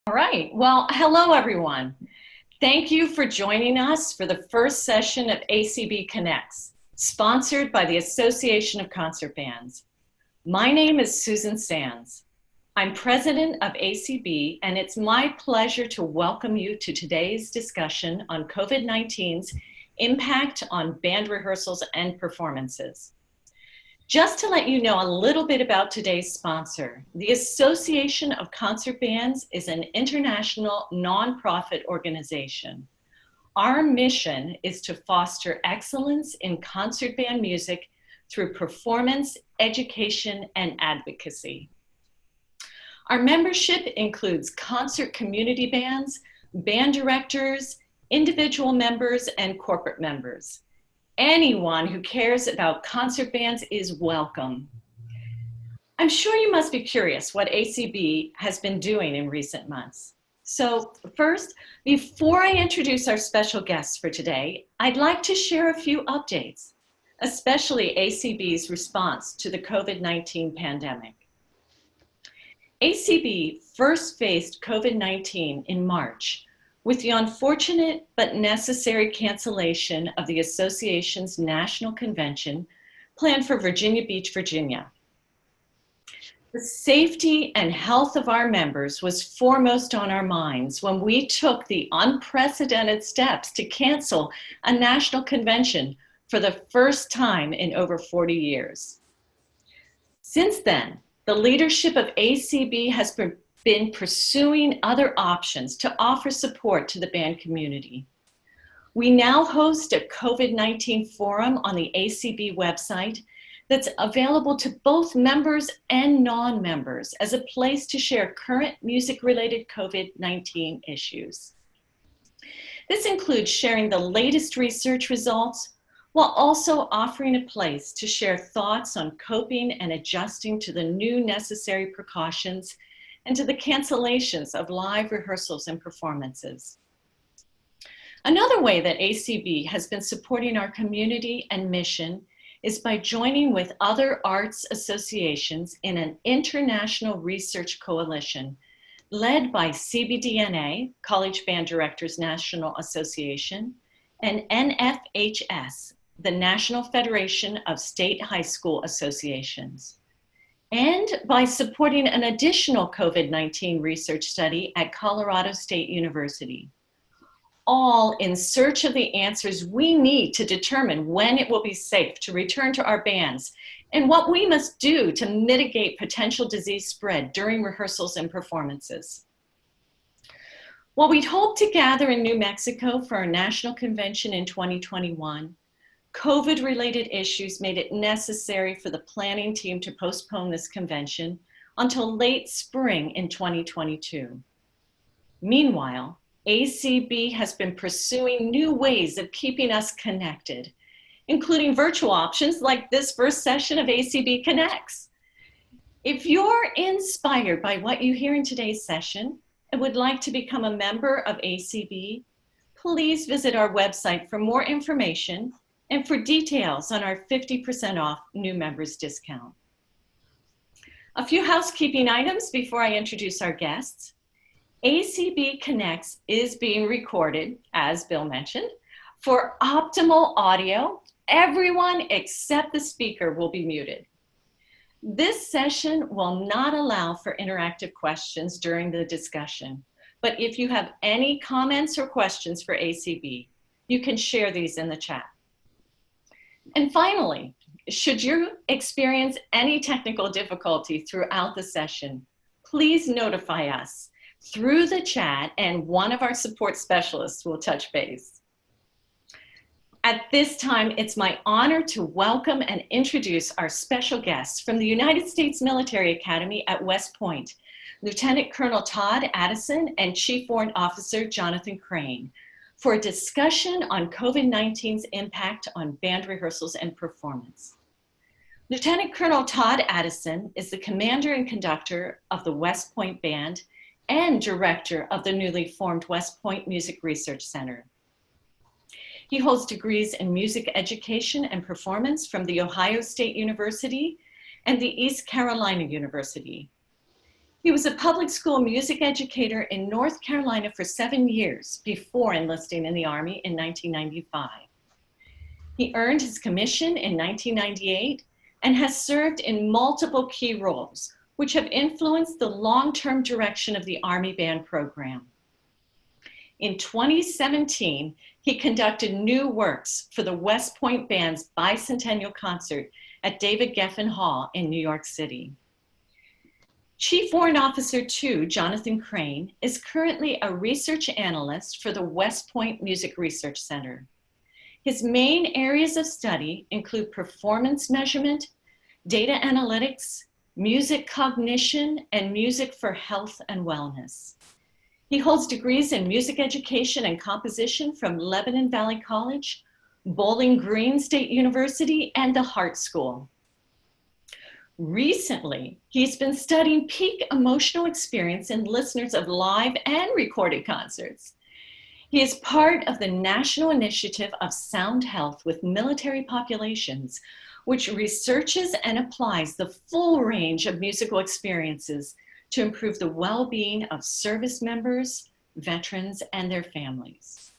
All right, well, hello everyone. Thank you for joining us for the first session of ACB Connects, sponsored by the Association of Concert Bands. My name is Susan Sands. I'm president of ACB, and it's my pleasure to welcome you to today's discussion on COVID-19's impact on band rehearsals and performances. Just to let you know a little bit about today's sponsor, the Association of Concert Bands is an international nonprofit organization. Our mission is to foster excellence in concert band music through performance, education, and advocacy. Our membership includes concert community bands, band directors, individual members, and corporate members. Anyone who cares about concert bands is welcome. I'm sure you must be curious what ACB has been doing in recent months. So first, before I introduce our special guests for today, I'd like to share a few updates, especially ACB's response to the COVID-19 pandemic. ACB first faced COVID-19 in March, with the unfortunate but necessary cancellation of the association's national convention planned for Virginia Beach, Virginia. The safety and health of our members was foremost on our minds when we took the unprecedented steps to cancel a national convention for the first time in over 40 years. Since then, the leadership of ACB has been pursuing other options to offer support to the band community. We now host a COVID-19 forum on the ACB website that's available to both members and non-members as a place to share current music-related COVID-19 issues. This includes sharing the latest research results while also offering a place to share thoughts on coping and adjusting to the new necessary precautions and to the cancellations of live rehearsals and performances. Another way that ACB has been supporting our community and mission is by joining with other arts associations in an international research coalition led by CBDNA, College Band Directors National Association, and NFHS, the National Federation of State High School Associations, and by supporting an additional COVID-19 research study at Colorado State University, all in search of the answers we need to determine when it will be safe to return to our bands and what we must do to mitigate potential disease spread during rehearsals and performances. While we'd hoped to gather in New Mexico for our national convention in 2021, COVID-related issues made it necessary for the planning team to postpone this convention until late spring in 2022. Meanwhile, ACB has been pursuing new ways of keeping us connected, including virtual options like this first session of ACB Connects. If you're inspired by what you hear in today's session and would like to become a member of ACB, please visit our website for more information and for details on our 50% off new members discount. A few housekeeping items before I introduce our guests. ACB Connects is being recorded, as Bill mentioned. For optimal audio, everyone except the speaker will be muted. This session will not allow for interactive questions during the discussion, but if you have any comments or questions for ACB, you can share these in the chat. And finally, should you experience any technical difficulty throughout the session, please notify us through the chat and one of our support specialists will touch base. At this time, it's my honor to welcome and introduce our special guests from the United States Military Academy at West Point, Lieutenant Colonel Todd Addison and Chief Warrant Officer Jonathan Crane, for a discussion on COVID-19's impact on band rehearsals and performance. Lieutenant Colonel Todd Addison is the commander and conductor of the West Point Band and director of the newly formed West Point Music Research Center. He holds degrees in music education and performance from The Ohio State University and the East Carolina University. He was a public school music educator in North Carolina for 7 years before enlisting in the Army in 1995. He earned his commission in 1998 and has served in multiple key roles, which have influenced the long-term direction of the Army Band program. In 2017, he conducted new works for the West Point Band's bicentennial concert at David Geffen Hall in New York City. Chief Warrant Officer 2, Jonathan Crane, is currently a research analyst for the West Point Music Research Center. His main areas of study include performance measurement, data analytics, music cognition, and music for health and wellness. He holds degrees in music education and composition from Lebanon Valley College, Bowling Green State University, and the Hart School. Recently, he's been studying peak emotional experience in listeners of live and recorded concerts. He is part of the National Initiative of Sound Health with Military Populations, which researches and applies the full range of musical experiences to improve the well-being of service members, veterans, and their families.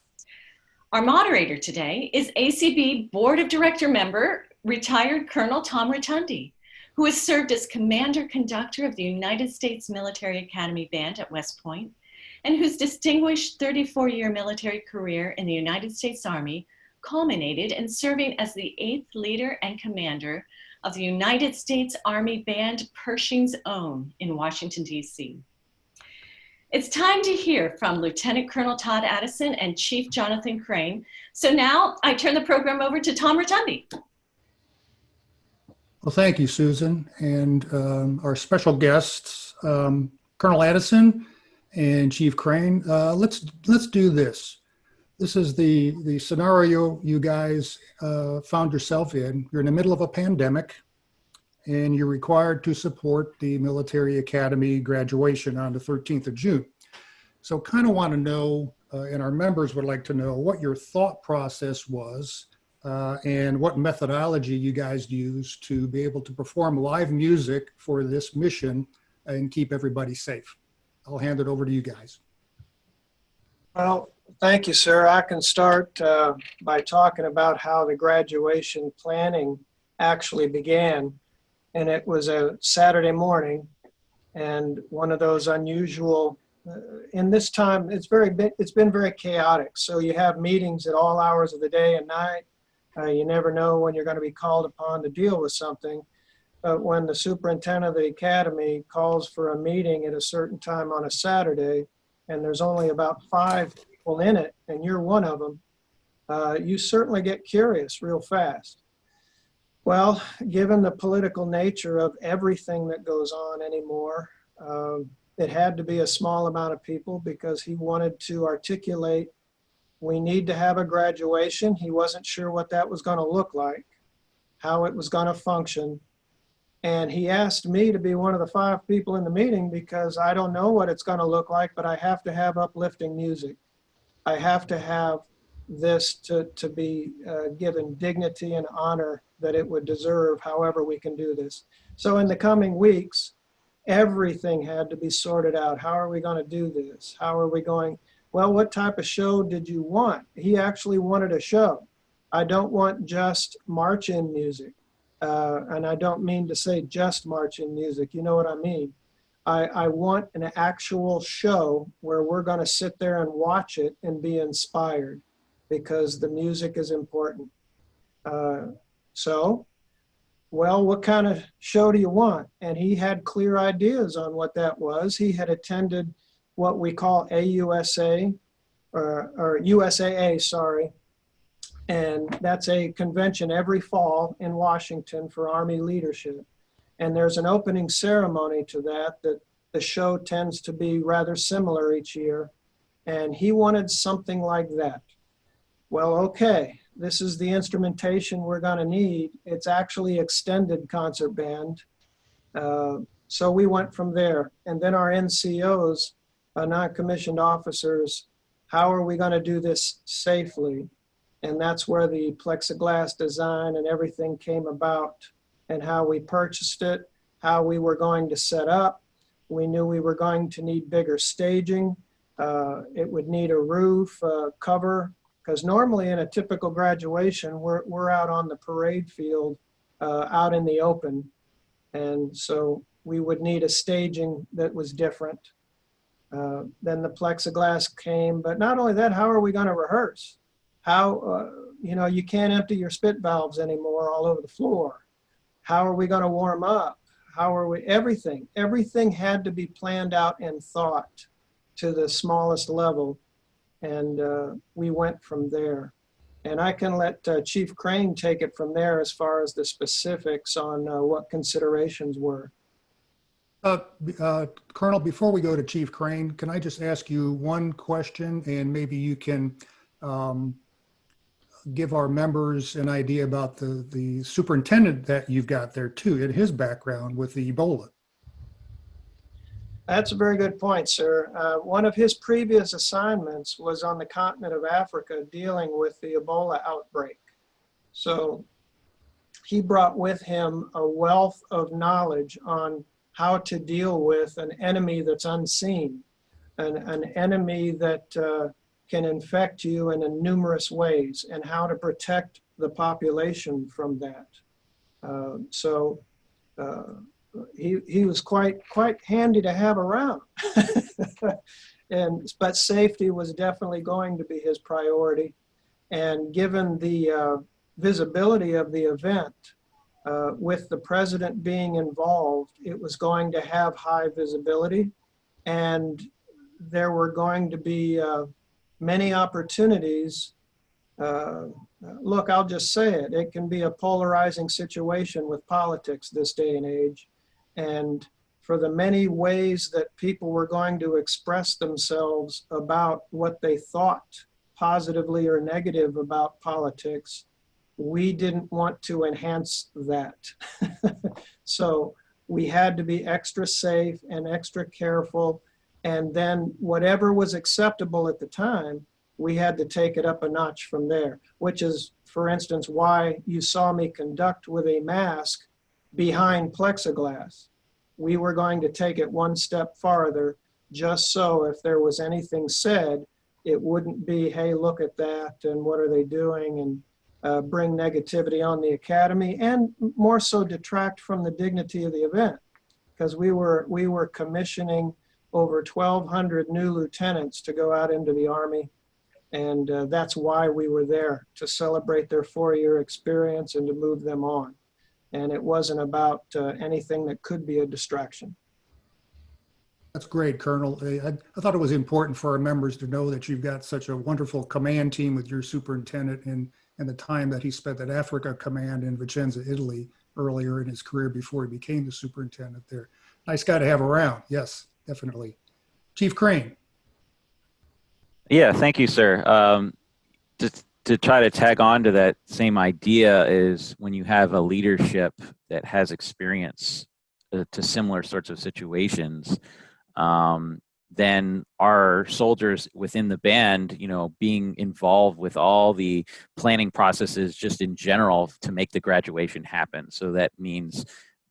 Our moderator today is ACB Board of Director member, retired Colonel Tom Ratundi, who has served as Commander Conductor of the United States Military Academy Band at West Point, and whose distinguished 34-year military career in the United States Army culminated in serving as the 8th leader and commander of the United States Army Band Pershing's Own in Washington, D.C. It's time to hear from Lieutenant Colonel Todd Addison and Chief Jonathan Crane. So now I turn the program over to Tom Rotondi. Well, thank you, Susan, and our special guests, Colonel Addison and Chief Crane. Let's do this. This is the scenario you guys found yourself in. You're in the middle of a pandemic, and you're required to support the military academy graduation on the 13th of June. So kind of want to know, and our members would like to know, what your thought process was and what methodology you guys used to be able to perform live music for this mission and keep everybody safe. I'll hand it over to you guys. Well, thank you, sir. I can start by talking about how the graduation planning actually began. And it was a Saturday morning, and one of those unusual, in this time, it's been very chaotic. So you have meetings at all hours of the day and night. You never know when you're going to be called upon to deal with something. But when the superintendent of the academy calls for a meeting at a certain time on a Saturday, and there's only about 5 people in it, and you're one of them, you certainly get curious real fast. Well, given the political nature of everything that goes on anymore, it had to be a small amount of people because he wanted to articulate, we need to have a graduation. He wasn't sure what that was going to look like, how it was going to function. And he asked me to be one of the 5 people in the meeting because I don't know what it's going to look like, but I have to have uplifting music. I have to have this to be given dignity and honor that it would deserve, however we can do this. So in the coming weeks, everything had to be sorted out. How are we going to do this? How are we going? Well, what type of show did you want? He actually wanted a show. I don't want just march-in music. And I don't mean to say just march-in music. You know what I mean? I want an actual show where we're going to sit there and watch it and be inspired because the music is important. So, well, what kind of show do you want? And he had clear ideas on what that was. He had attended what we call AUSA, or USAA, sorry. And that's a convention every fall in Washington for Army leadership. And there's an opening ceremony to that the show tends to be rather similar each year. And he wanted something like that. Well, okay, this is the instrumentation we're going to need. It's actually extended concert band. So we went from there. And then our NCOs, non-commissioned officers, how are we going to do this safely? And that's where the plexiglass design and everything came about, and how we purchased it, how we were going to set up, We knew we were going to need bigger staging. It would need a roof cover, because normally in a typical graduation, we're out on the parade field, out in the open. And so we would need a staging that was different. Then the plexiglass came, but not only that, how are we going to rehearse? How, you can't empty your spit valves anymore all over the floor. How are we going to warm up? How are we, everything had to be planned out and thought to the smallest level. And we went from there. And I can let Chief Crane take it from there as far as the specifics on what considerations were. Colonel, before we go to Chief Crane, can I just ask you one question, and maybe you can give our members an idea about the superintendent that you've got there too, and his background with the Ebola. That's a very good point, sir. One of his previous assignments was on the continent of Africa dealing with the Ebola outbreak. So he brought with him a wealth of knowledge on how to deal with an enemy that's unseen, an enemy that can infect you in numerous ways, and how to protect the population from that. He was quite handy to have around. But safety was definitely going to be his priority. And given the visibility of the event, with the president being involved, it was going to have high visibility, and there were going to be many opportunities. Look, I'll just say it. It can be a polarizing situation with politics this day and age. And for the many ways that people were going to express themselves about what they thought, positively or negative, about politics, we didn't want to enhance that. So we had to be extra safe and extra careful. And then whatever was acceptable at the time, we had to take it up a notch from there, which is, for instance, why you saw me conduct with a mask behind plexiglass. We were going to take it one step farther, just so if there was anything said, it wouldn't be, hey, look at that, and what are they doing, and bring negativity on the academy, and more so detract from the dignity of the event, because we were commissioning over 1,200 new lieutenants to go out into the Army. And that's why we were there, to celebrate their 4-year experience and to move them on. And it wasn't about anything that could be a distraction. That's great, Colonel. I thought it was important for our members to know that you've got such a wonderful command team with your superintendent, and the time that he spent at Africa Command in Vicenza, Italy, earlier in his career before he became the superintendent there. Nice guy to have around. Yes, definitely. Chief Crane. Yeah, thank you, sir. To try to tag on to that same idea is, when you have a leadership that has experience to similar sorts of situations, then our soldiers within the band, being involved with all the planning processes just in general to make the graduation happen. So that means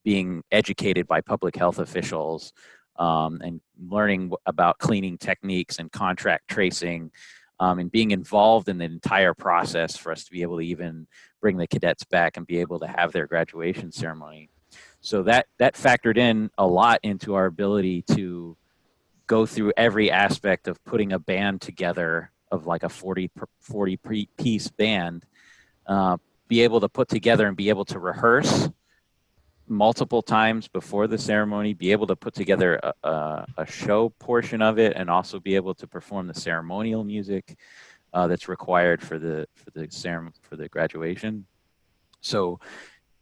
being educated by public health officials, and learning about cleaning techniques and contract tracing, and being involved in the entire process for us to be able to even bring the cadets back and be able to have their graduation ceremony. So that factored in a lot into our ability to go through every aspect of putting a band together, of like a 40 piece band, be able to put together and be able to rehearse multiple times before the ceremony, be able to put together a show portion of it, and also be able to perform the ceremonial music that's required for the graduation. So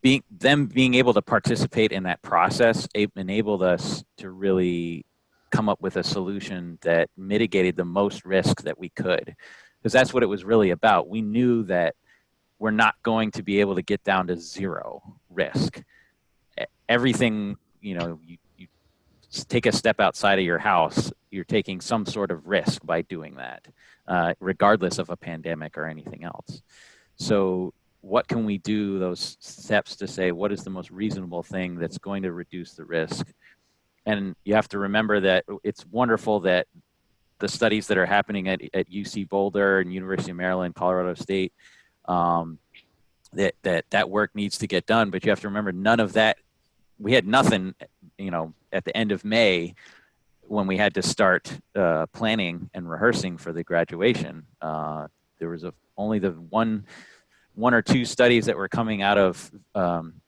being able to participate in that process enabled us to really come up with a solution that mitigated the most risk that we could, because that's what it was really about. We knew that we're not going to be able to get down to zero risk. Everything, you take a step outside of your house, you're taking some sort of risk by doing that, regardless of a pandemic or anything else. So what can we do, those steps to say, what is the most reasonable thing that's going to reduce the risk? and you have to remember that it's wonderful that the studies that are happening at UC Boulder and University of Maryland, Colorado State, that work needs to get done. But you have to remember, none of that, we had nothing, at the end of May when we had to start planning and rehearsing for the graduation. There was only the one or two studies that were coming out of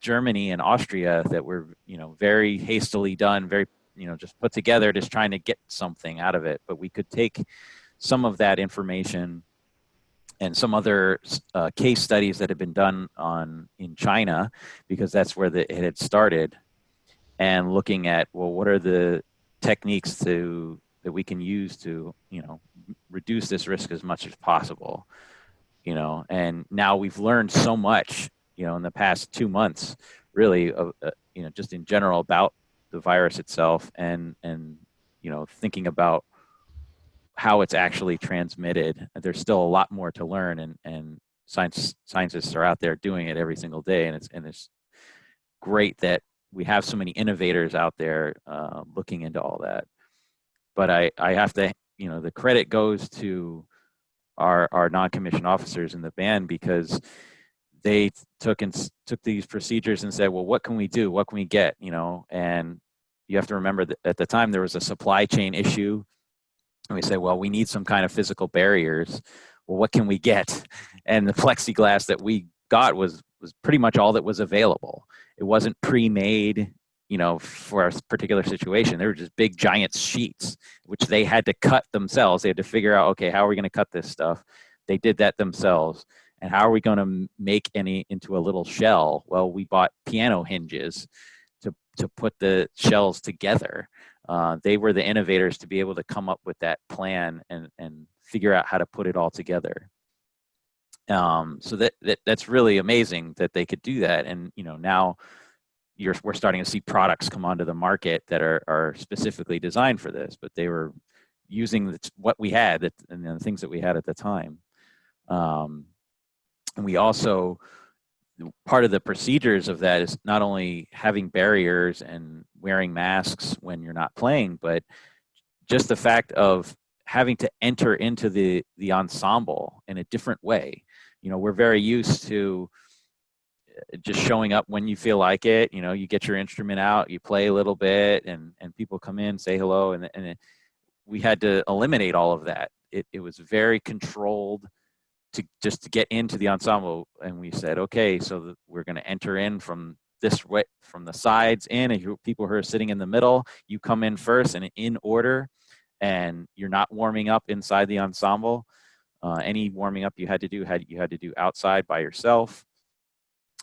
Germany and Austria that were, very hastily done, very, just put together, just trying to get something out of it. But we could take some of that information and some other case studies that have been done in China, because that's where it had started, and looking at, well, what are the techniques that we can use to, reduce this risk as much as possible. And now we've learned so much, in the past 2 months, really, just in general about the virus itself, and thinking about how it's actually transmitted. There's still a lot more to learn, and scientists are out there doing it every single day, and it's great that we have so many innovators out there looking into all that. But I have to, the credit goes to our non-commissioned officers in the band, because they took these procedures and said, well, what can we do? What can we get? And you have to remember that at the time there was a supply chain issue, and we said, well, we need some kind of physical barriers. Well, what can we get? And the plexiglass that we got was pretty much all that was available. It wasn't pre-made, for a particular situation. They were just big giant sheets, which they had to cut themselves. They had to figure out, okay, how are we going to cut this stuff? They did that themselves. And how are we going to make any into a little shell? Well, we bought piano hinges to put the shells together. They were the innovators to be able to come up with that plan and figure out how to put it all together. So that's really amazing that they could do that. And now we're starting to see products come onto the market that are specifically designed for this, but they were using what we had and the things that we had at the time. And we also, part of the procedures of that is not only having barriers and wearing masks when you're not playing, but just the fact of having to enter into the ensemble in a different way. We're very used to just showing up when you feel like it. You get your instrument out, you play a little bit, and people come in, say hello, and we had to eliminate all of that. It was very controlled to get into the ensemble, and we said, okay, so we're going to enter in from this way, from the sides in, and people who are sitting in the middle, you come in first and in order, and you're not warming up inside the ensemble. Any warming up you had to do outside by yourself.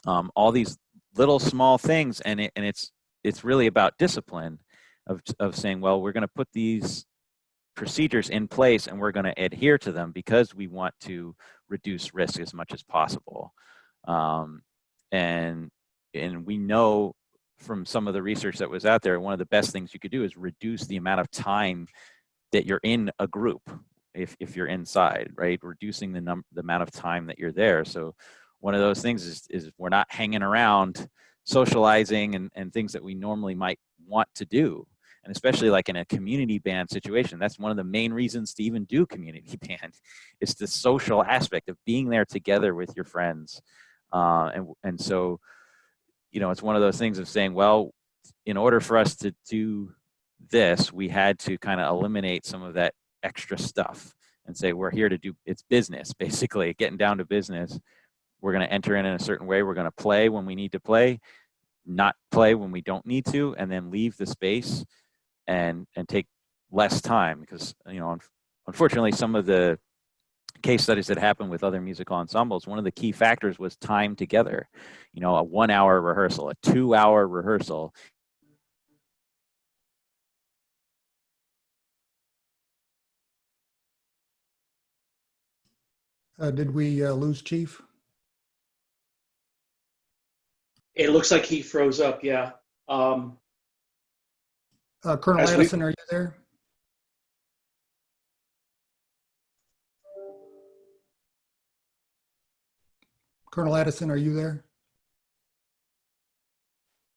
All these little small things, and it's really about discipline of saying, well, we're going to put these procedures in place and we're going to adhere to them because we want to reduce risk as much as possible. And we know from some of the research that was out there, one of the best things you could do is reduce the amount of time that you're in a group. If you're inside, right, reducing the amount of time that you're there. So one of those things is we're not hanging around socializing and things that we normally might want to do. And especially like in a community band situation, that's one of the main reasons to even do community band, is the social aspect of being there together with your friends. And so, it's one of those things of saying, well, in order for us to do this, we had to kind of eliminate some of that extra stuff and say, we're here to do, it's business, basically, getting down to business. We're going to enter in a certain way. We're going to play when we need to play, not play when we don't need to, and then leave the space and take less time, because unfortunately some of the case studies that happen with other musical ensembles, one of the key factors was time together. A 1 hour rehearsal, a 2 hour rehearsal. Did we lose Chief? It looks like he froze up, yeah. Colonel As we- Addison, are you there? Colonel Addison, are you there?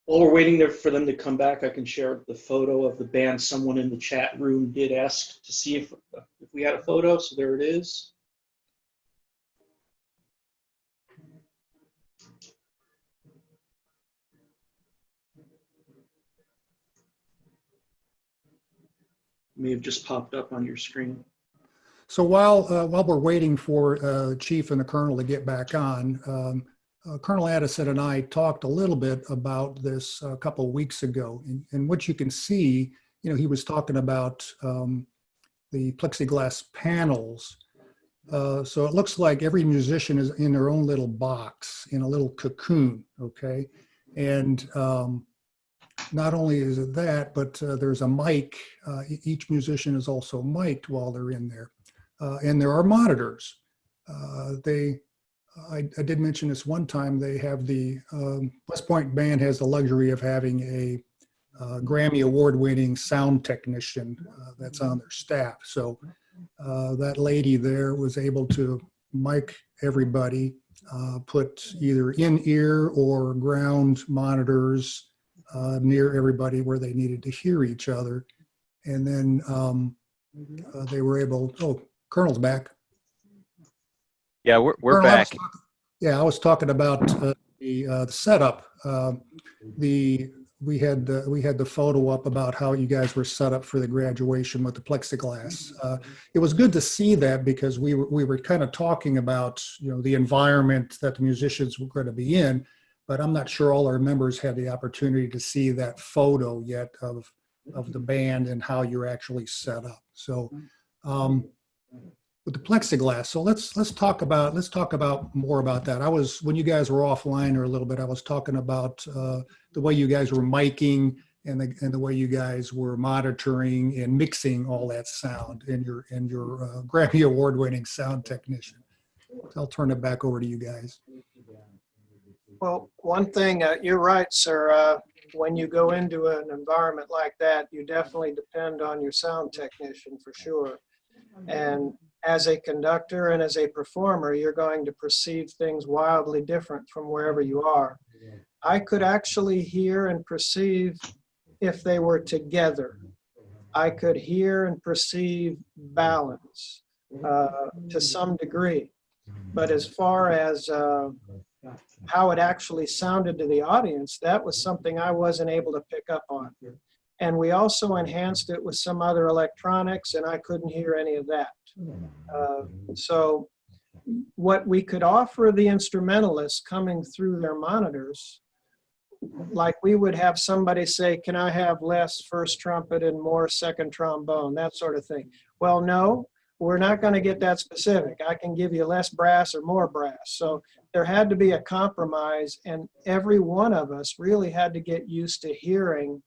While we're waiting there for them to come back, I can share the photo of the band. Someone in the chat room did ask to see if we had a photo, so there it is. May have just popped up on your screen. So while we're waiting for the chief and the colonel to get back on, Colonel Addison and I talked a little bit about this a couple of weeks ago. And what you can see, he was talking about the plexiglass panels. So it looks like every musician is in their own little box, in a little cocoon, okay? And not only is it that, but there's a mic. Each musician is also mic'd while they're in there. And there are monitors. I did mention this one time, they have the West Point Band has the luxury of having a Grammy award-winning sound technician that's on their staff. So that lady there was able to mic everybody, put either in-ear or ground monitors near everybody where they needed to hear each other. And then they were able, oh, Colonel's back. Yeah, we're Colonel, back. I was talking about the setup. We had the photo up about how you guys were set up for the graduation with the plexiglass. It was good to see that because we were kind of talking about the environment that the musicians were going to be in, but I'm not sure all our members had the opportunity to see that photo yet of the band and how you're actually set up. So. With the plexiglass, so let's talk about more about that. When you guys were offline or a little bit, I was talking about the way you guys were miking and the way you guys were monitoring and mixing all that sound and your Grammy award-winning sound technician. I'll turn it back over to you guys. Well, one thing, you're right, sir. When you go into an environment like that, you definitely depend on your sound technician for sure. And as a conductor and as a performer, you're going to perceive things wildly different from wherever you are. I could actually hear and perceive if they were together. I could hear and perceive balance to some degree. But as far as how it actually sounded to the audience, that was something I wasn't able to pick up on. And we also enhanced it with some other electronics, and I couldn't hear any of that. So what we could offer the instrumentalists coming through their monitors, like we would have somebody say, can I have less first trumpet and more second trombone, that sort of thing. Well, no, we're not going to get that specific. I can give you less brass or more brass. So there had to be a compromise, and every one of us really had to get used to hearing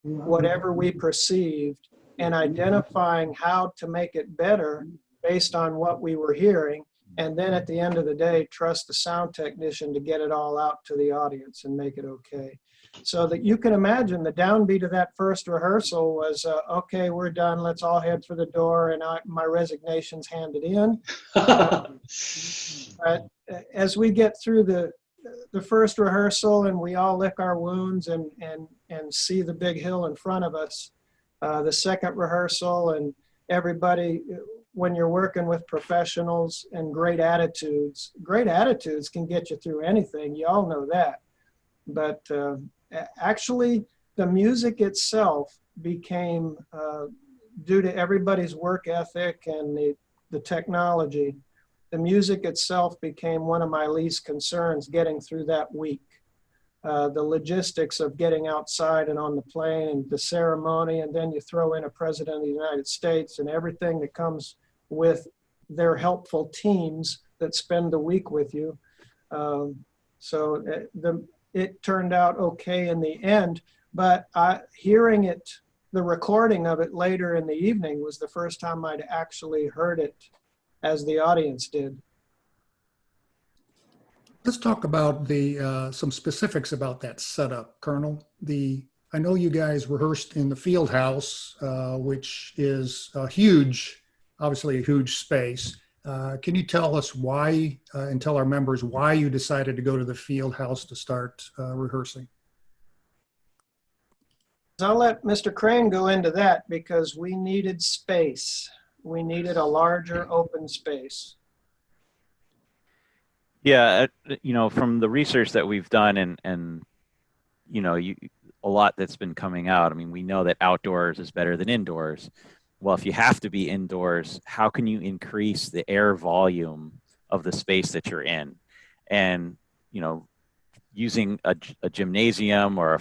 whatever we perceived and identifying how to make it better based on what we were hearing. And then at the end of the day, trust the sound technician to get it all out to the audience and make it okay. So that you can imagine the downbeat of that first rehearsal was, okay, we're done. Let's all head for the door. And my resignation's handed in. But as we get through the first rehearsal and we all lick our wounds and see the big hill in front of us, the second rehearsal, and everybody, when you're working with professionals and great attitudes can get you through anything. You all know that. But actually, the music itself became, due to everybody's work ethic and the technology, the music itself became one of my least concerns getting through that week. The logistics of getting outside and on the plane and the ceremony, and then you throw in a president of the United States and everything that comes with their helpful teams that spend the week with you. So it turned out okay in the end, but hearing it, the recording of it later in the evening was the first time I'd actually heard it as the audience did. Let's talk about some specifics about that setup, Colonel. I know you guys rehearsed in the field house, which is obviously a huge space. Can you tell us why and tell our members why you decided to go to the field house to start rehearsing? I'll let Mr. Crane go into that because we needed space. We needed a larger open space. Yeah, from the research that we've done and a lot that's been coming out. I mean, we know that outdoors is better than indoors. Well, if you have to be indoors, how can you increase the air volume of the space that you're in? And, using a gymnasium or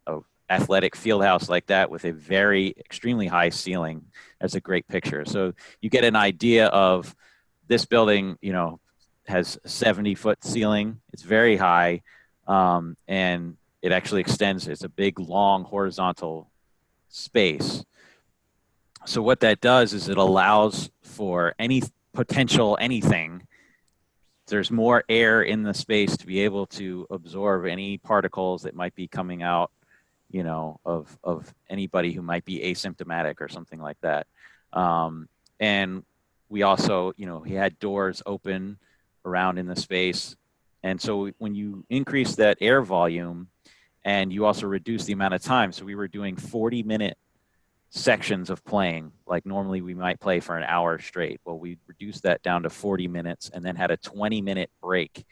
a athletic field house like that with a very extremely high ceiling, that's a great picture. So you get an idea of this building, has 70-foot ceiling. It's very high, and it actually extends. It's a big, long, horizontal space. So what that does is it allows for any potential anything. There's more air in the space to be able to absorb any particles that might be coming out, of anybody who might be asymptomatic or something like that. And we also, he had doors open around in the space. And so when you increase that air volume and you also reduce the amount of time, so we were doing 40-minute sections of playing, like normally we might play for an hour straight. Well, we reduced that down to 40 minutes and then had a 20-minute break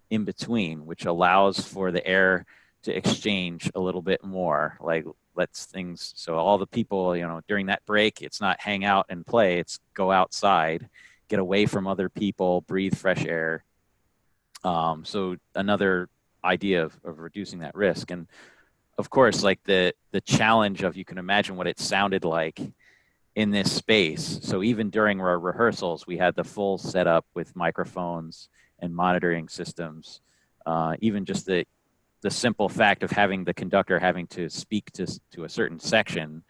in between, which allows for the air to exchange a little bit more, like lets things, so all the people, during that break, it's not hang out and play, it's go outside, get away from other people, breathe fresh air. So another idea of reducing that risk. And of course, like the challenge of, you can imagine what it sounded like in this space. So even during our rehearsals, we had the full setup with microphones and monitoring systems. Even just the simple fact of having the conductor having to speak to a certain section,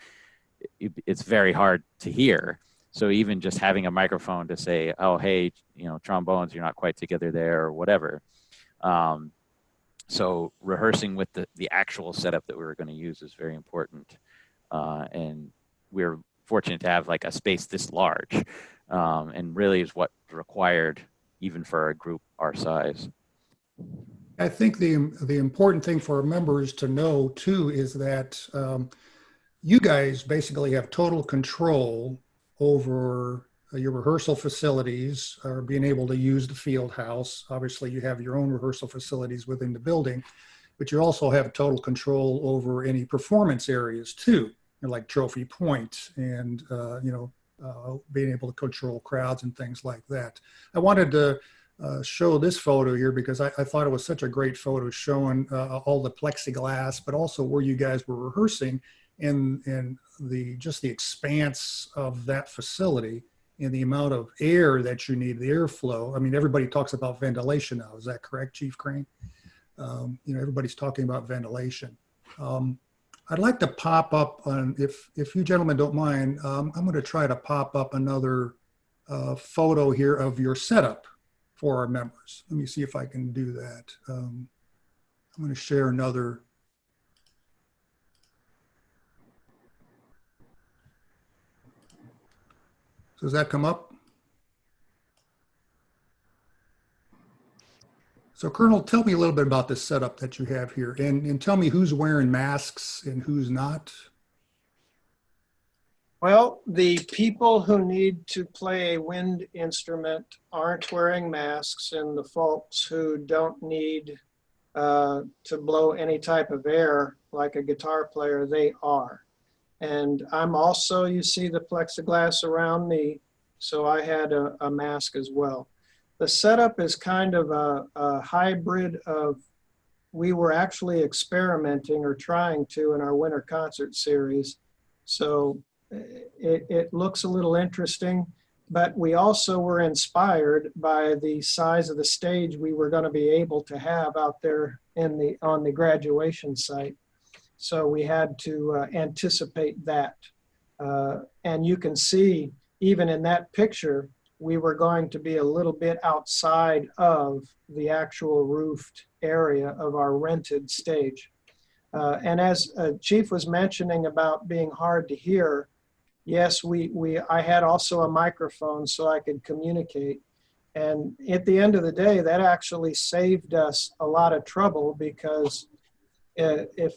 it's very hard to hear. So even just having a microphone to say, oh, hey, trombones, you're not quite together there, or whatever. So rehearsing with the actual setup that we were going to use is very important. And we're fortunate to have like a space this large, and really is what required even for a group our size. I think the important thing for our members to know too is that you guys basically have total control over your rehearsal facilities, or being able to use the field house. Obviously, you have your own rehearsal facilities within the building, but you also have total control over any performance areas too, like Trophy Point and being able to control crowds and things like that. I wanted to show this photo here because I thought it was such a great photo showing all the plexiglass, but also where you guys were rehearsing and the expanse of that facility and the amount of air that you need, the airflow. I mean, everybody talks about ventilation now. Is that correct, Chief Crane? Everybody's talking about ventilation. I'd like to pop up on, if you gentlemen don't mind, I'm going to try to pop up another photo here of your setup for our members. Let me see if I can do that. I'm going to share another. So does that come up? So Colonel, tell me a little bit about this setup that you have here, and tell me who's wearing masks and who's not. Well, the people who need to play a wind instrument aren't wearing masks, and the folks who don't need to blow any type of air, like a guitar player, they are. And I'm also, you see the plexiglass around me, so I had a mask as well. The setup is kind of a hybrid of, we were actually experimenting or trying to in our winter concert series. So it looks a little interesting, but we also were inspired by the size of the stage we were going to be able to have out there on the graduation site. So we had to anticipate that. And you can see, even in that picture, we were going to be a little bit outside of the actual roofed area of our rented stage. And as Chief was mentioning about being hard to hear, yes, I had also a microphone so I could communicate. And at the end of the day, that actually saved us a lot of trouble, because if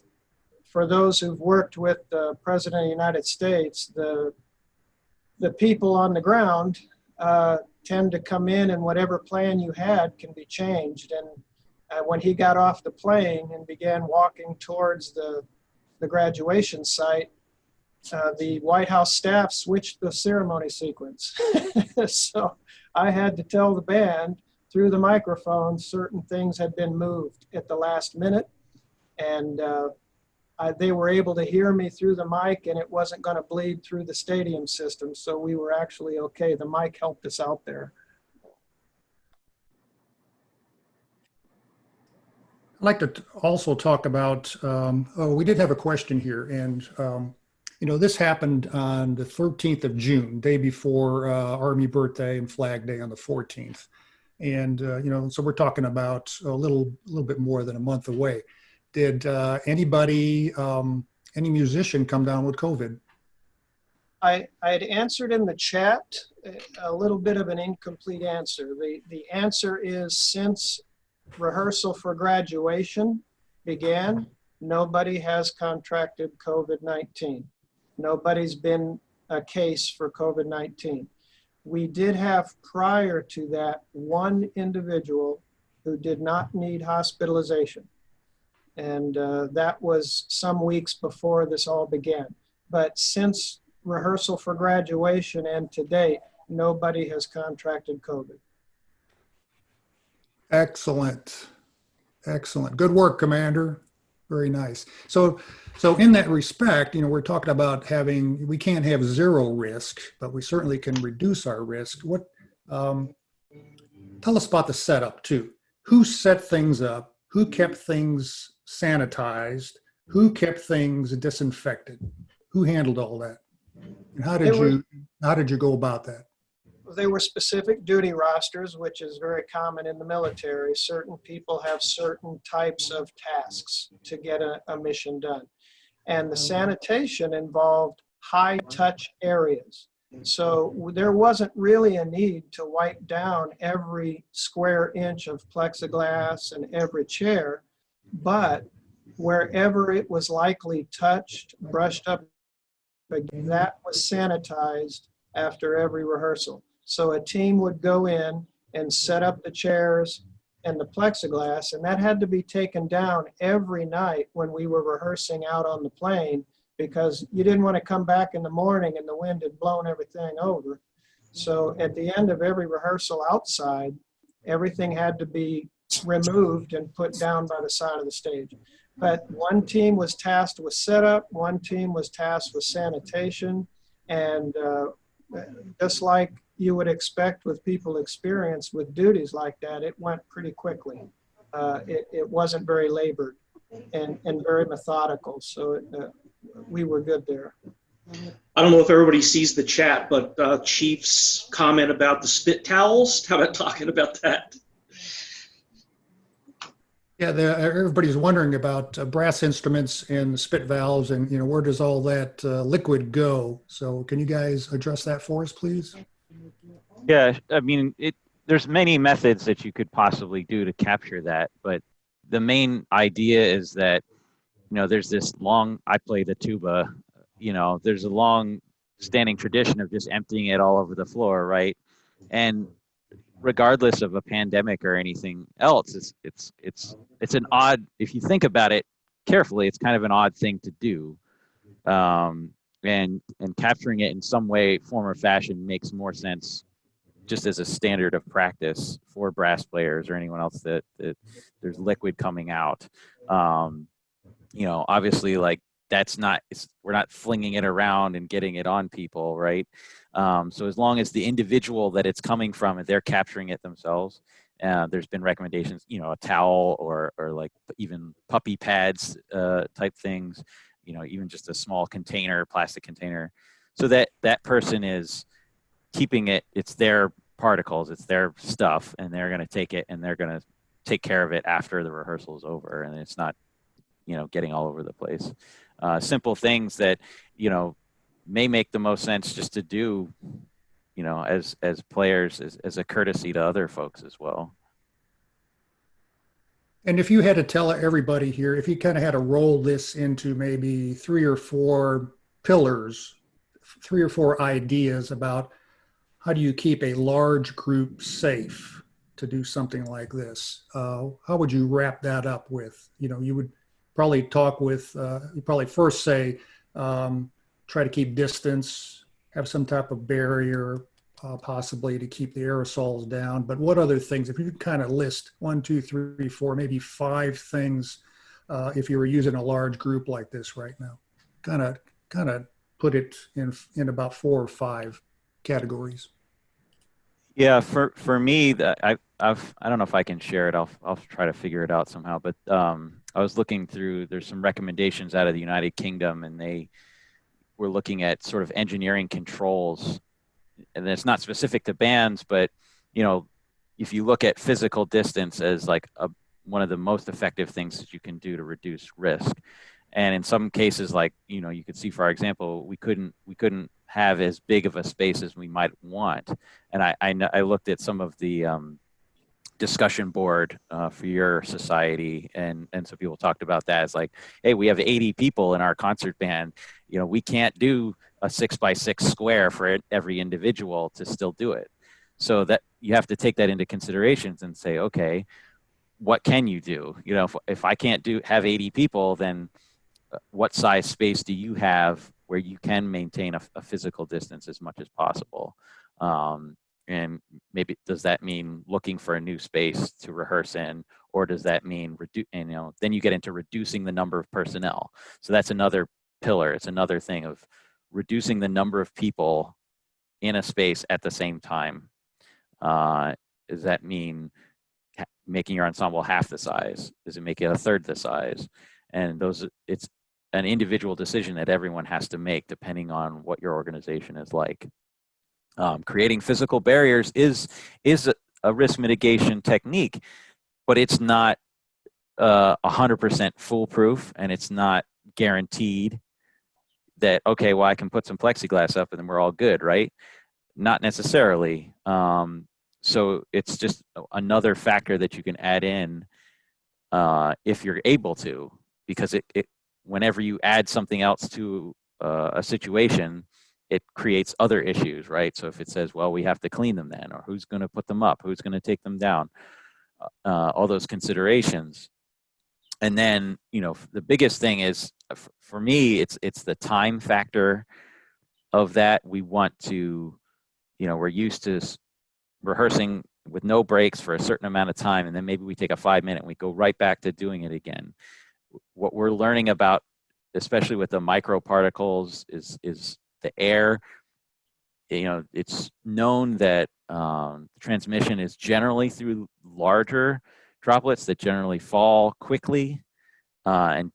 for those who've worked with the President of the United States, the people on the ground tend to come in, and whatever plan you had can be changed. And when he got off the plane and began walking towards the graduation site, the White House staff switched the ceremony sequence. So I had to tell the band through the microphone certain things had been moved at the last minute, and they were able to hear me through the mic, and it wasn't going to bleed through the stadium system, so we were actually okay. The mic helped us out there. I'd like to also talk about, we did have a question here, and this happened on the 13th of June, day before Army birthday and Flag Day on the 14th. And, so we're talking about a little bit more than a month away. Did anybody, any musician come down with COVID? I had answered in the chat a little bit of an incomplete answer. The answer is, since rehearsal for graduation began, nobody has contracted COVID-19. Nobody's been a case for COVID-19. We did have, prior to that, one individual who did not need hospitalization. And that was some weeks before this all began. But since rehearsal for graduation and to date, nobody has contracted COVID. Excellent. Excellent. Good work, Commander. Very nice. So in that respect, we're talking about we can't have zero risk, but we certainly can reduce our risk. Tell us about the setup too. Who set things up? Who kept things sanitized? Who kept things disinfected? Who handled all that? And how did you go about that? They were specific duty rosters, which is very common in the military. Certain people have certain types of tasks to get a mission done. And the sanitation involved high touch areas. So there wasn't really a need to wipe down every square inch of plexiglass and every chair, but wherever it was likely touched, brushed up, that was sanitized after every rehearsal. So a team would go in and set up the chairs and the plexiglass, and that had to be taken down every night when we were rehearsing out on the plane, because you didn't want to come back in the morning and the wind had blown everything over. So at the end of every rehearsal outside, everything had to be removed and put down by the side of the stage. But one team was tasked with setup, one team was tasked with sanitation, and just like you would expect with people experienced with duties like that, it went pretty quickly. It wasn't very labored and very methodical, so we were good there. I don't know if everybody sees the chat, but Chief's comment about the spit towels, how about talking about that? Yeah, everybody's wondering about brass instruments and spit valves, and where does all that liquid go? So can you guys address that for us, please? Yeah, I mean, there's many methods that you could possibly do to capture that, but the main idea is that, there's this I play the tuba, there's a long standing tradition of just emptying it all over the floor, right? And regardless of a pandemic or anything else, it's an odd, if you think about it carefully, it's kind of an odd thing to do. And capturing it in some way, form, or fashion makes more sense just as a standard of practice for brass players or anyone else that there's liquid coming out. Obviously, like, we're not flinging it around and getting it on people, right? So as long as the individual that it's coming from and they're capturing it themselves, there's been recommendations, a towel or like even puppy pads type things, even just a small container, plastic container, so that person is keeping it, it's their particles, it's their stuff, and they're going to take it and they're going to take care of it after the rehearsal is over, and it's not, getting all over the place. Simple things that, may make the most sense just to do, as players, as a courtesy to other folks as well. And if you had to tell everybody here, if you kind of had to roll this into maybe 3 or 4 pillars, 3 or 4 ideas about how do you keep a large group safe to do something like this, how would you wrap that up with? You would probably talk with, you probably first say, try to keep distance, have some type of barrier, possibly to keep the aerosols down. But what other things, if you could kind of list 1, 2, 3, 4, maybe 5 things, if you were using a large group like this right now, kind of put it in about 4 or 5 categories. Yeah, for me, that I don't know if I can share it. I'll try to figure it out somehow. But I was looking through. There's some recommendations out of the United Kingdom, and they were looking at sort of engineering controls, and it's not specific to bands, but you know, if you look at physical distance as like one of the most effective things that you can do to reduce risk. And in some cases, like you could see, for example, we couldn't have as big of a space as we might want. And I looked at some of the discussion board for your society, and so people talked about that. It's like, hey, we have 80 people in our concert band. We can't do a 6x6 square for every individual to still do it. So that you have to take that into considerations and say, okay, what can you do? If I can't have 80 people, then what size space do you have where you can maintain a physical distance as much as possible? And maybe does that mean looking for a new space to rehearse in, or does that mean then you get into reducing the number of personnel. So that's another pillar. It's another thing of reducing the number of people in a space at the same time. Does that mean making your ensemble half the size? Does it make it a third the size? And it's an individual decision that everyone has to make depending on what your organization is like. Creating physical barriers is a risk mitigation technique, but it's not 100% foolproof, and it's not guaranteed that, okay, well, I can put some plexiglass up and then we're all good, right? Not necessarily. So it's just another factor that you can add in if you're able to, because whenever you add something else to a situation, it creates other issues, right? So if it says, well, we have to clean them then, or who's going to put them up, who's going to take them down, all those considerations. And then, the biggest thing is, for me, it's the time factor of that. We want to, we're used to rehearsing with no breaks for a certain amount of time, and then maybe we take a 5-minute and we go right back to doing it again. What we're learning about, especially with the microparticles, is the air. It's known that transmission is generally through larger droplets that generally fall quickly and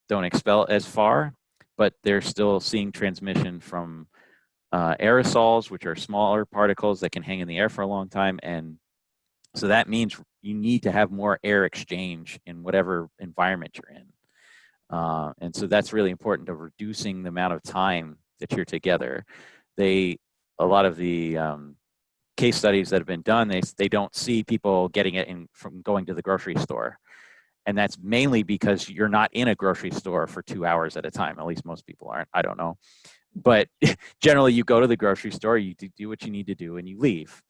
don't expel as far, but they're still seeing transmission from aerosols, which are smaller particles that can hang in the air for a long time. And so that means you need to have more air exchange in whatever environment you're in. And so that's really important, of reducing the amount of time that you're together. A lot of the case studies that have been done, they don't see people getting it from going to the grocery store. And that's mainly because you're not in a grocery store for 2 hours at a time. At least most people aren't. I don't know. But generally, you go to the grocery store, you do what you need to do, and you leave.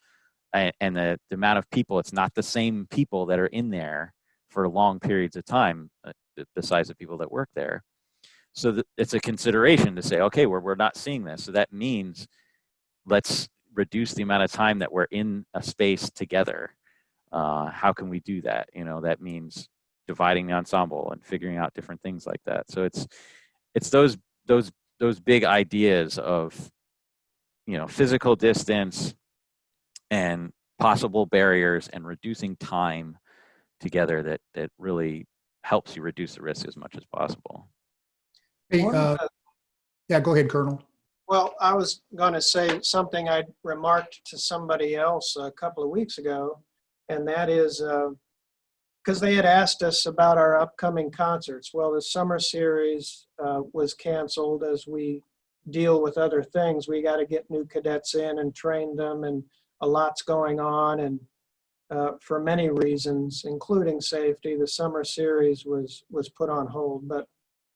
And the amount of people, it's not the same people that are in there for long periods of time, the size of people that work there. So it's a consideration to say, okay, we're not seeing this. So that means let's reduce the amount of time that we're in a space together. How can we do that? That means dividing the ensemble and figuring out different things like that. So it's those big ideas of, physical distance and possible barriers and reducing time together that really helps you reduce the risk as much as possible. Hey, yeah, go ahead, Colonel. Well, I was going to say something I remarked to somebody else a couple of weeks ago, and that is because they had asked us about our upcoming concerts. Well, the summer series was canceled as we deal with other things. We got to get new cadets in and train them, and a lot's going on. And for many reasons, including safety. The summer series was put on hold. But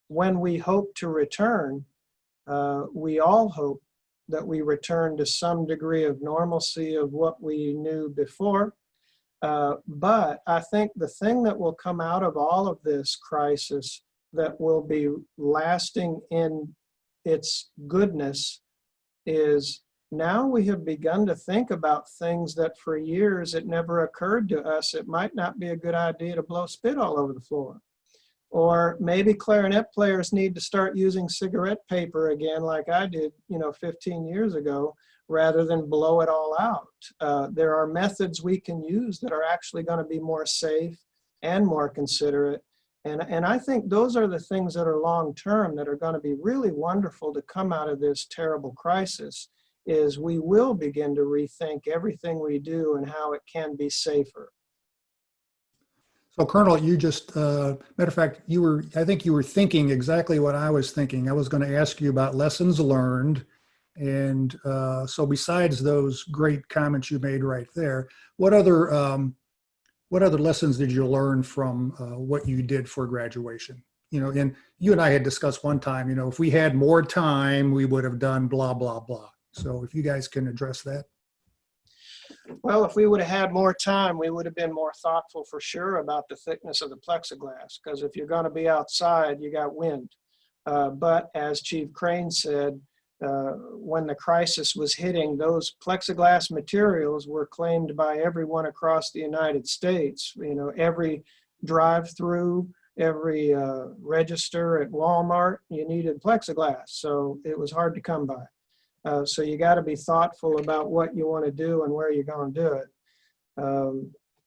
when we hope to return, we all hope that we return to some degree of normalcy of what we knew before. But I think the thing that will come out of all of this crisis that will be lasting in its goodness is now we have begun to think about things that for years it never occurred to us. It might not be a good idea to blow spit all over the floor. Or maybe clarinet players need to start using cigarette paper again like I did, 15 years ago, rather than blow it all out. There are methods we can use that are actually going to be more safe and more considerate. And I think those are the things that are long-term that are going to be really wonderful to come out of this terrible crisis, is we will begin to rethink everything we do and how it can be safer. So Colonel, you just, matter of fact, I think you were thinking exactly what I was thinking. I was going to ask you about lessons learned. And so besides those great comments you made right there, what other lessons did you learn from what you did for graduation? And you and I had discussed one time, if we had more time, we would have done blah, blah, blah. So if you guys can address that. Well, if we would have had more time, we would have been more thoughtful for sure about the thickness of the plexiglass, because if you're going to be outside, you got wind. But as Chief Crane said, when the crisis was hitting, those plexiglass materials were claimed by everyone across the United States. Every drive-through, every register at Walmart, you needed plexiglass. So it was hard to come by. So you got to be thoughtful about what you want to do and where you're going to do it.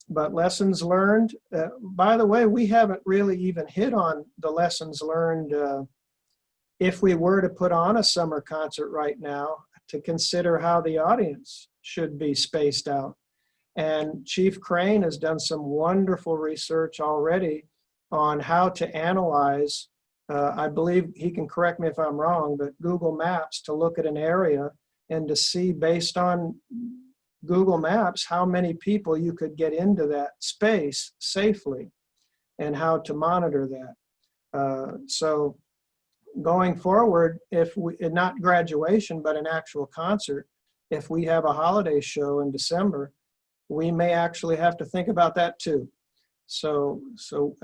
But lessons learned, by the way, we haven't really even hit on the lessons learned if we were to put on a summer concert right now, to consider how the audience should be spaced out. And Chief Crane has done some wonderful research already on how to analyze, I believe he can correct me if I'm wrong, but Google Maps, to look at an area and to see based on Google Maps how many people you could get into that space safely and how to monitor that. So going forward, if we, not graduation, but an actual concert, if we have a holiday show in December, we may actually have to think about that too. So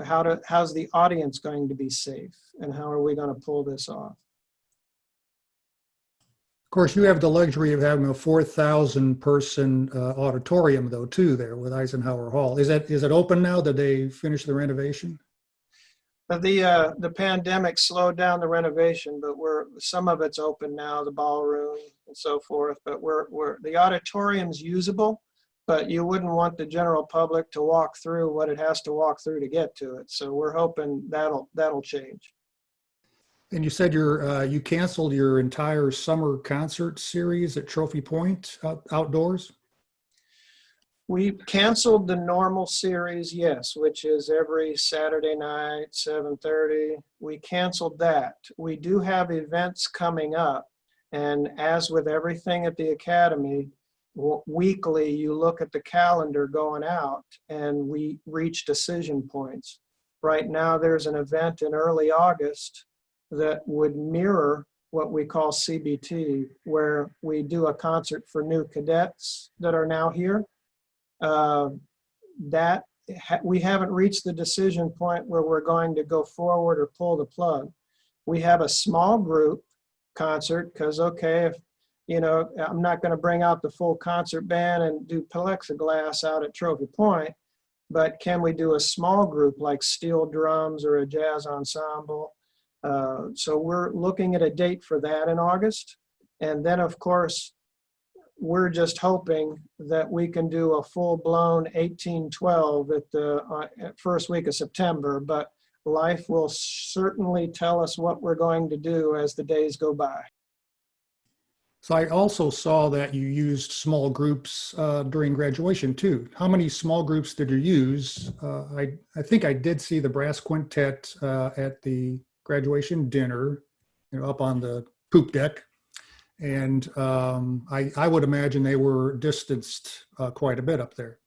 how's the audience going to be safe, and how are we going to pull this off? Of course, you have the luxury of having a 4,000 person auditorium though too there with Eisenhower Hall. Is it open now? Did they finish the renovation? The pandemic slowed down the renovation, but some of it's open now, the ballroom and so forth. But the auditorium's usable, but you wouldn't want the general public to walk through what it has to walk through to get to it. So we're hoping that'll change. And you said you canceled your entire summer concert series at Trophy Point outdoors? We canceled the normal series, yes, which is every Saturday night, 7:30. We canceled that. We do have events coming up. And as with everything at the Academy, weekly you look at the calendar going out and we reach decision points. Right now there's an event in early August that would mirror what we call CBT, where we do a concert for new cadets that are now here. We haven't reached the decision point where we're going to go forward or pull the plug. We have a small group concert because, okay, if I'm not going to bring out the full concert band and do plexiglass out at Trophy Point, but can we do a small group like steel drums or a jazz ensemble? So we're looking at a date for that in August. And then, of course, we're just hoping that we can do a full-blown 1812 at the first week of September, but life will certainly tell us what we're going to do as the days go by. So I also saw that you used small groups during graduation too. How many small groups did you use? I think I did see the brass quintet at the graduation dinner, up on the poop deck. And I would imagine they were distanced quite a bit up there.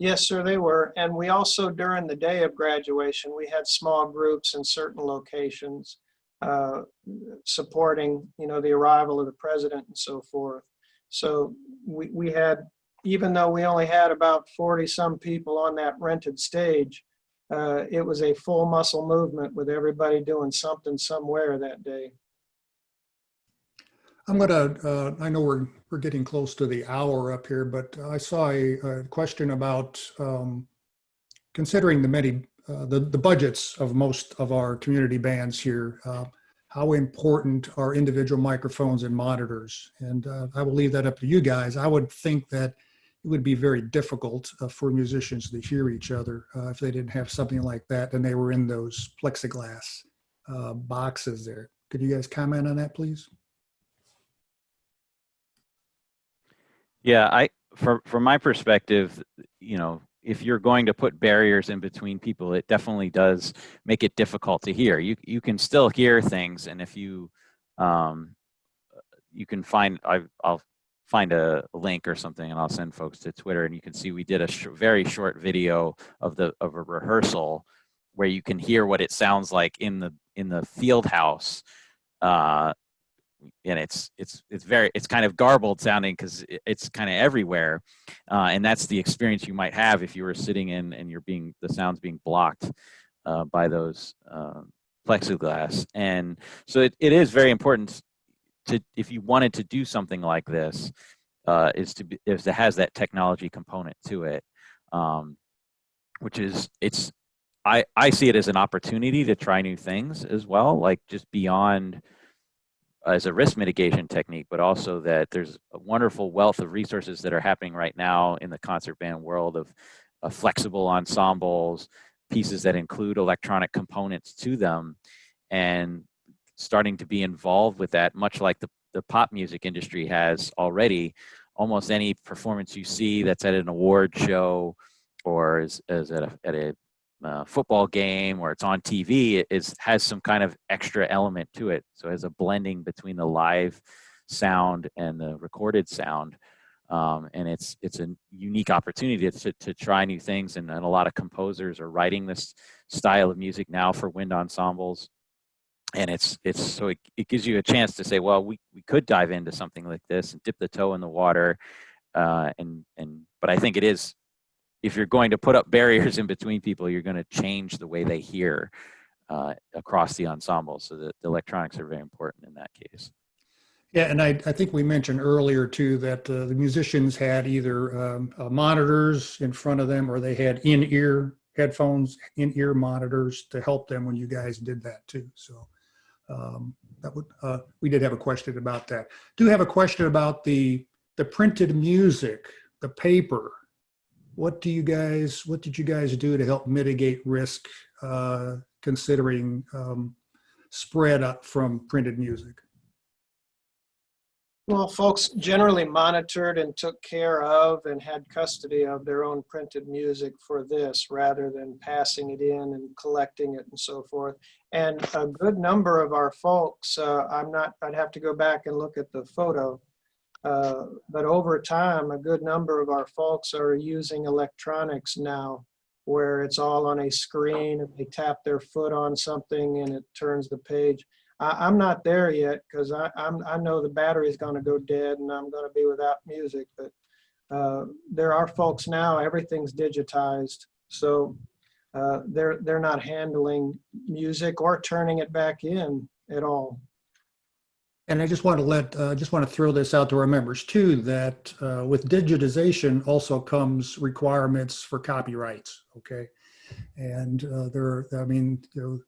Yes, sir, they were. And we also, during the day of graduation, we had small groups in certain locations uh, supporting, the arrival of the president and so forth. So we had, even though we only had about 40 some people on that rented stage, it was a full muscle movement with everybody doing something somewhere that day. I know we're getting close to the hour up here, but I saw a question about considering the many, the budgets of most of our community bands here, how important are individual microphones and monitors? And I will leave that up to you guys. I would think that it would be very difficult for musicians to hear each other if they didn't have something like that and they were in those plexiglass boxes there. Could you guys comment on that, please? Yeah, from my perspective, if you're going to put barriers in between people, it definitely does make it difficult to hear. You can still hear things, and if you you can find, I'll find a link or something, and I'll send folks to Twitter, and you can see we did a very short video of a rehearsal where you can hear what it sounds like in the field house. And it's kind of garbled sounding because it's kind of everywhere, and that's the experience you might have if you were sitting in and the sound's being blocked by those plexiglass. And so it is very important to, if you wanted to do something like this, is it has that technology component to it, which is I see it as an opportunity to try new things as well, like just beyond as a risk mitigation technique, but also that there's a wonderful wealth of resources that are happening right now in the concert band world of flexible ensembles, pieces that include electronic components to them, and starting to be involved with that, much like the pop music industry has already. Almost any performance you see that's at an award show or is at a football game or it's on TV, has some kind of extra element to it. So it has a blending between the live sound and the recorded sound. And it's a unique opportunity to try new things. And a lot of composers are writing this style of music now for wind ensembles. And so it gives you a chance to say, well, we could dive into something like this and dip the toe in the water. But I think it is, if you're going to put up barriers in between people, you're going to change the way they hear across the ensemble. So the electronics are very important in that case. Yeah, and I think we mentioned earlier too that the musicians had either monitors in front of them or they had in-ear headphones, in-ear monitors to help them when you guys did that too. So we did have a question about that. Do have a question about the printed music, the paper. What did you guys do to help mitigate risk considering spread up from printed music? Well, folks generally monitored and took care of and had custody of their own printed music for this rather than passing it in and collecting it and so forth. And a good number of our folks, I'd have to go back and look at the photo, but over time, a good number of our folks are using electronics now where it's all on a screen and they tap their foot on something and it turns the page. I'm not there yet because I know the battery is going to go dead and I'm going to be without music. But there are folks now, everything's digitized, so they're not handling music or turning it back in at all. And I just want to throw this out to our members too, that with digitization also comes requirements for copyrights. Okay, and the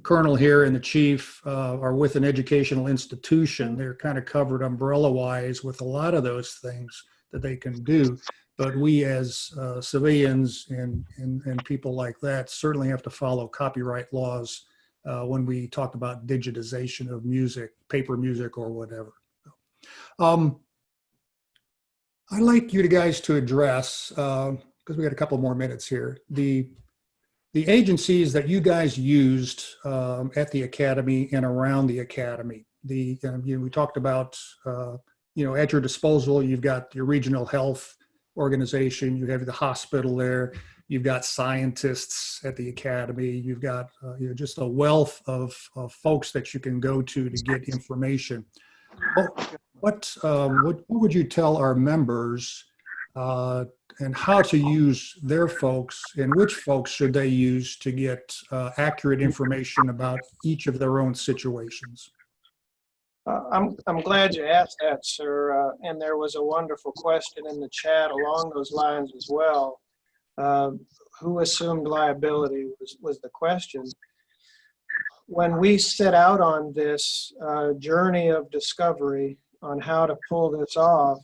colonel here and the chief are with an educational institution. They're kind of covered umbrella-wise with a lot of those things that they can do. But we as civilians and people like that certainly have to follow copyright laws when we talk about digitization of music, paper music or whatever. I'd like you guys to address, because we got a couple more minutes here, the agencies that you guys used at the academy and around the academy. We talked about, at your disposal, you've got your regional health organization. You have the hospital there. You've got scientists at the academy. You've got just a wealth of folks that you can go to get information. What would you tell our members and how to use their folks, and which folks should they use to get accurate information about each of their own situations? I'm glad you asked that, sir. And there was a wonderful question in the chat along those lines as well. Who assumed liability was the question. When we set out on this journey of discovery on how to pull this off,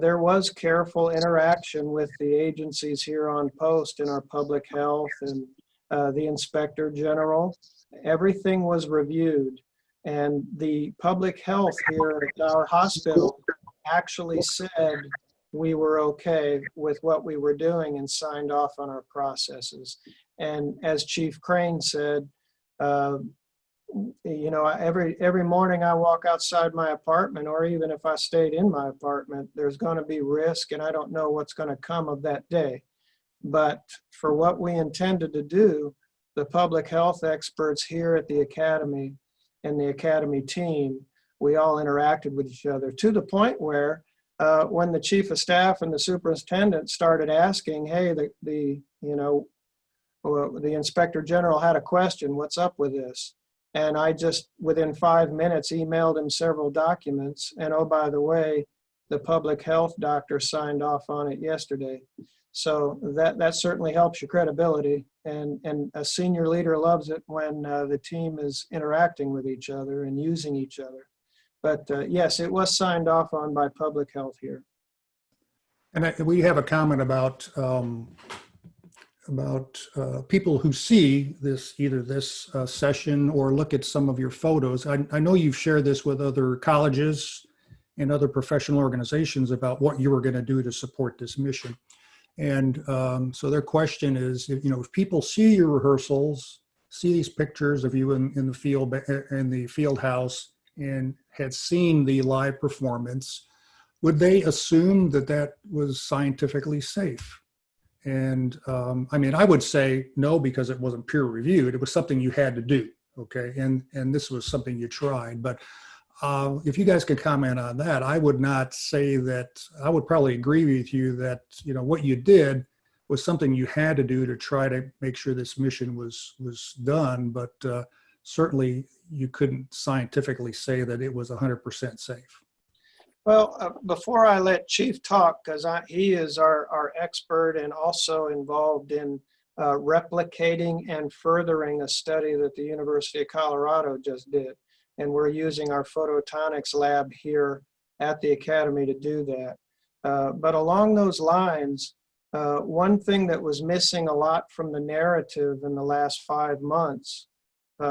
there was careful interaction with the agencies here on post in our public health and the inspector general. Everything was reviewed, and the public health here at our hospital actually said we were okay with what we were doing and signed off on our processes. And as Chief Crane said, every morning I walk outside my apartment, or even if I stayed in my apartment, there's going to be risk, and I don't know what's going to come of that day. But for what we intended to do, the public health experts here at the academy and the academy team, we all interacted with each other to the point where when the chief of staff and the superintendent started asking, hey, the inspector general had a question, what's up with this? And I just, within 5 minutes, emailed him several documents. And oh, by the way, the public health doctor signed off on it yesterday. So that certainly helps your credibility. And a senior leader loves it when the team is interacting with each other and using each other. But yes, it was signed off on by public health here. And we have a comment about people who see this, either this session or look at some of your photos. I know you've shared this with other colleges and other professional organizations about what you were going to do to support this mission. And so their question is, if people see your rehearsals, see these pictures of you in the field house, and had seen the live performance, would they assume that was scientifically safe? And I would say no, because it wasn't peer reviewed. It was something you had to do, okay? And this was something you tried. But if you guys could comment on that, I would not say that. I would probably agree with you that what you did was something you had to do to try to make sure this mission was done. But certainly you couldn't scientifically say that it was 100% safe. Well, before I let Chief talk, because he is our expert and also involved in replicating and furthering a study that the University of Colorado just did. And we're using our photonics lab here at the Academy to do that. But along those lines, one thing that was missing a lot from the narrative in the last 5 months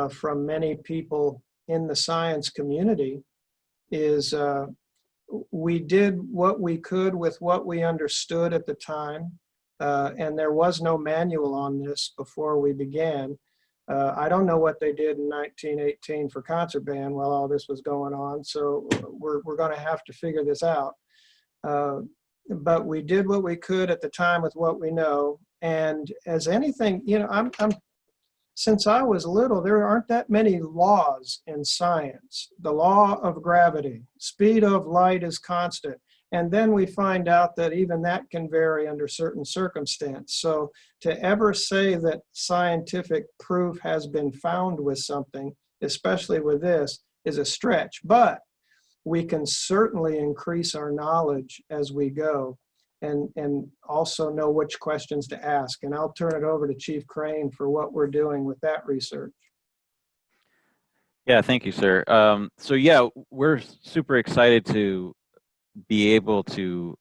from many people in the science community is we did what we could with what we understood at the time, and there was no manual on this before we began. I don't know what they did in 1918 for concert band while all this was going on, so we're going to have to figure this out. But we did what we could at the time with what we know, and as anything, since I was little, there aren't that many laws in science. The law of gravity, speed of light is constant. And then we find out that even that can vary under certain circumstances. So to ever say that scientific proof has been found with something, especially with this, is a stretch. But we can certainly increase our knowledge as we go. And also know which questions to ask. And I'll turn it over to Chief Crane for what we're doing with that research. Yeah, thank you, sir. So yeah, we're super excited to be able to,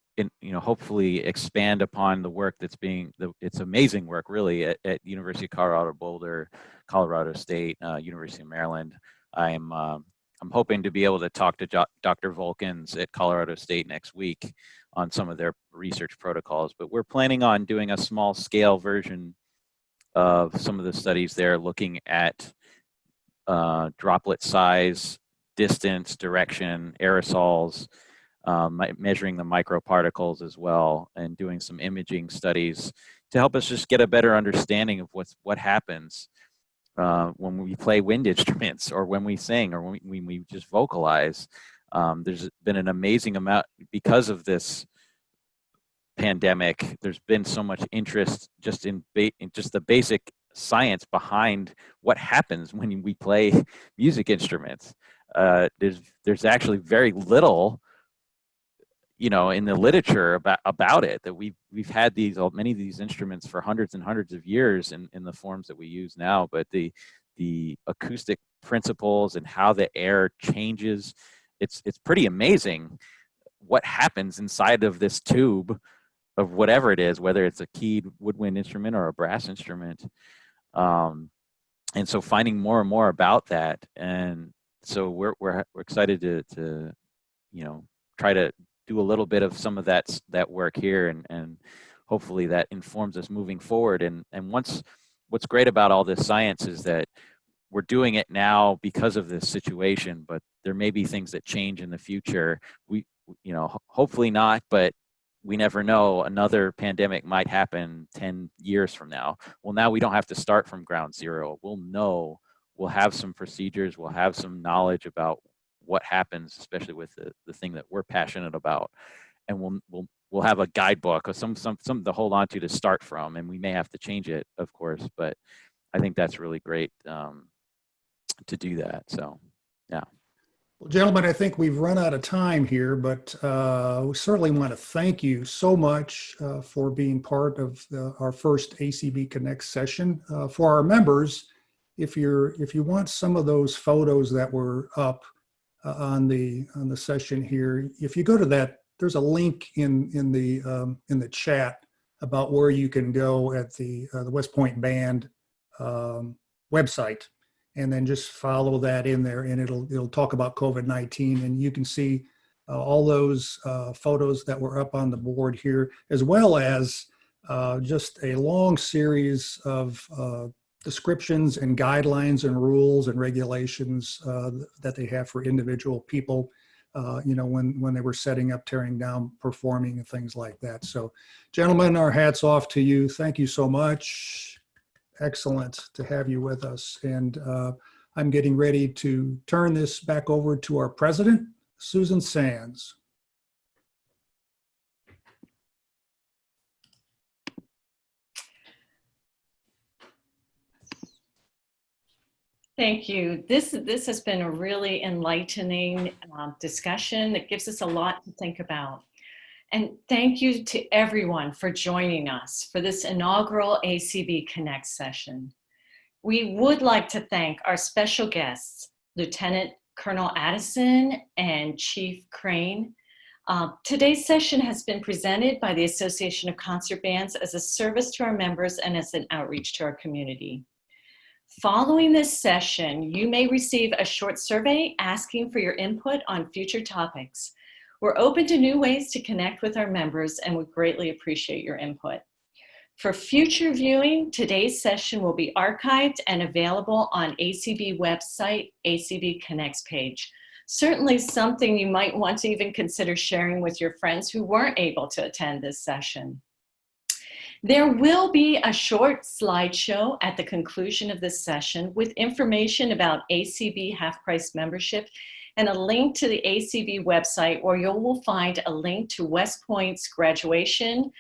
hopefully expand upon the work that's it's amazing work really at University of Colorado Boulder, Colorado State, University of Maryland. I'm hoping to be able to talk to Dr. Volkins at Colorado State next week on some of their research protocols, but we're planning on doing a small scale version of some of the studies there, looking at droplet size, distance, direction, aerosols, measuring the microparticles as well, and doing some imaging studies to help us just get a better understanding of what happens when we play wind instruments, or when we sing, or when we just vocalize. There's been an amazing amount, because of this pandemic, there's been so much interest just in just the basic science behind what happens when we play music instruments. There's actually very little, in the literature about it, that we've had many of these instruments for hundreds and hundreds of years in the forms that we use now, but the acoustic principles and how the air changes, it's pretty amazing what happens inside of this tube of whatever it is, whether it's a keyed woodwind instrument or a brass instrument. And so finding more and more about that, and so we're excited to try to do a little bit of some of that work here, and hopefully that informs us moving forward. And what's great about all this science is that we're doing it now because of this situation, but there may be things that change in the future. We hopefully not, but we never know. Another pandemic might happen 10 years from now. Well, now we don't have to start from ground zero. We'll have some procedures, we'll have some knowledge about what happens, especially with the thing that we're passionate about. And we'll have a guidebook or something to hold on to start from, and we may have to change it, of course, but I think that's really great to do that. So, yeah. Well, gentlemen, I think we've run out of time here, but we certainly want to thank you so much for being part of our first ACB Connect session. For our members, if you want some of those photos that were up on the session here, if you go to that, there's a link in the chat about where you can go at the West Point Band website. And then just follow that in there, and it'll talk about COVID-19, and you can see all those photos that were up on the board here, as well as just a long series of descriptions and guidelines and rules and regulations that they have for individual people, when they were setting up, tearing down, performing, and things like that. So, gentlemen, our hats off to you. Thank you so much. Excellent to have you with us. And I'm getting ready to turn this back over to our president, Susan Sands. Thank you. This has been a really enlightening discussion that gives us a lot to think about. And thank you to everyone for joining us for this inaugural ACB Connect session. We would like to thank our special guests, Lieutenant Colonel Addison and Chief Crane. Today's session has been presented by the Association of Concert Bands as a service to our members and as an outreach to our community. Following this session, you may receive a short survey asking for your input on future topics. We're open to new ways to connect with our members, and we greatly appreciate your input. For future viewing, today's session will be archived and available on ACB website, ACB Connects page. Certainly something you might want to even consider sharing with your friends who weren't able to attend this session. There will be a short slideshow at the conclusion of this session with information about ACB half-price membership and a link to the ACB website, where you will find a link to West Point's graduation,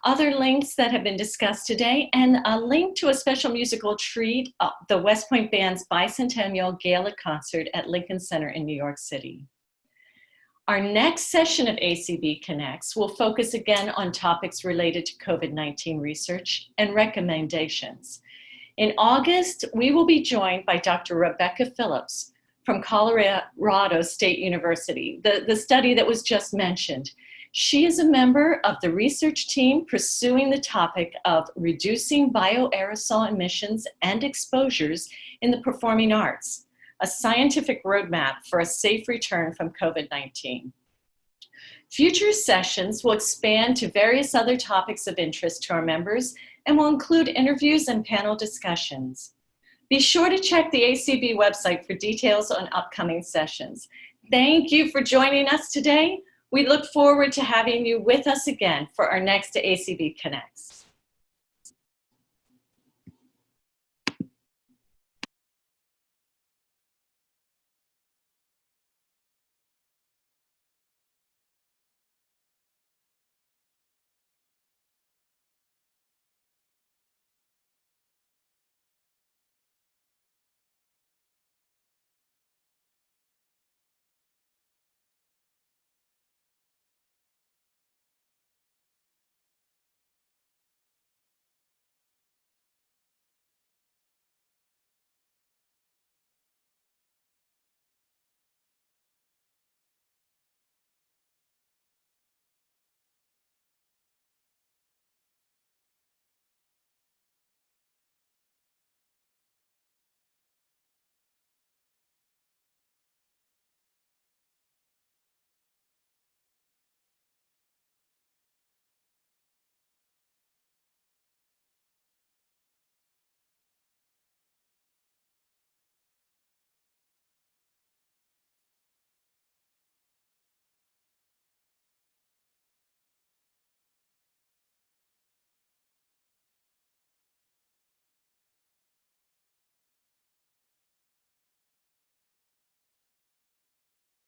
other links that have been discussed today, and a link to a special musical treat, the West Point Band's bicentennial gala concert at Lincoln Center in New York City. Our next session of ACB Connects will focus again on topics related to COVID-19 research and recommendations. In August, we will be joined by Dr. Rebecca Phillips from Colorado State University, the study that was just mentioned. She is a member of the research team pursuing the topic of reducing bioaerosol emissions and exposures in the performing arts, a scientific roadmap for a safe return from COVID-19. Future sessions will expand to various other topics of interest to our members and will include interviews and panel discussions. Be sure to check the ACB website for details on upcoming sessions. Thank you for joining us today. We look forward to having you with us again for our next ACB Connects.